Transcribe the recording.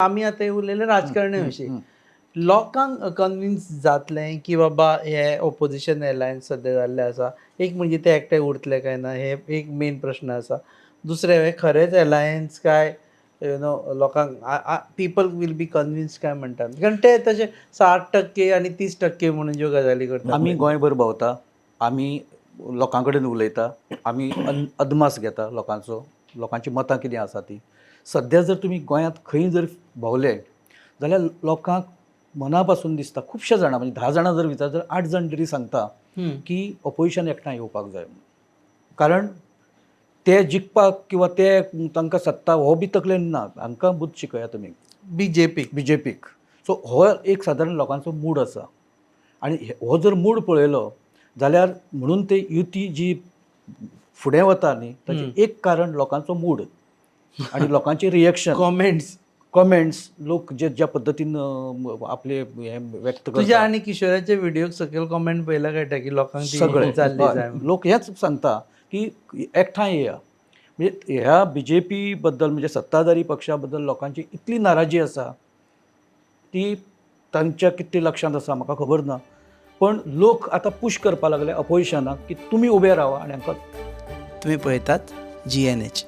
आम्ही आता हे उरलेले राजकारणाविषयी लोकांक कन्विन्स जातलें की बाबा हे ऑपोजिशन एलायन्स सध्या जाल्ले आसा. एक म्हणजे ते एकटे उरतले काय ना हे एक मेन प्रश्न आसा. दुसरें हे खरेंच एलायन्स काय नो लोकांक पीपल वील बी कन्विन्स काय म्हणटात. कारण ते तशे 60% आनी 30% म्हणून ज्यो गजाली करतात. आमी गोंयभर भोंवता, आमी लोकां कडेन उलयता, आमी अदमास घेता लोकांचो, लोकांची मतां कितें आसा ती. सद्या जर तुमी गोंयांत खंय जर भोंवले जाल्यार लोकांक मना पासून दिसता, खुबशे जाणां म्हणजे 10 जाणां जर विचारत जाल्यार 8 जाण तरी सांगता की ऑपोजिशन एकठांय येवपाक जाय म्हणून. कारण ते जिखपाक किंवा ते तांकां सत्ता हो बी तकलेन ना. हांकां बुद्ध शिकया तुमी. बीजेपीक. सो हो एक सादारण लोकांचो मूड आसा. आनी हो जर मूड पळयलो जाल्यार म्हणून ते युती जी फुडें वता न्ही ताचें एक कारण लोकांचो मूड आनी लोकांचे रिएक्शन, कॉमेंट्स लोक ज्या पद्दतीन आपले हे व्यक्त करतात. तुझ्या आनी किशोराचे व्हिडिओ सकयल कॉमेंट पळयला कळटा की लोकांक ती सगळे जाल्ली जाय. लोक हेच सांगता की एकठांय येया. म्हणजे ह्या बीजेपी बद्दल म्हणजे सत्ताधारी पक्षा बद्दल लोकांची इतली नाराजी आसा ती तांच्या कितली लक्षांत आसा म्हाका खबर ना. पण लोक आतां पुश करपाक लागले अपोजिशनाक की तुमी उबे रावा आनी हांकां. तुम्ही पळयतात GNH.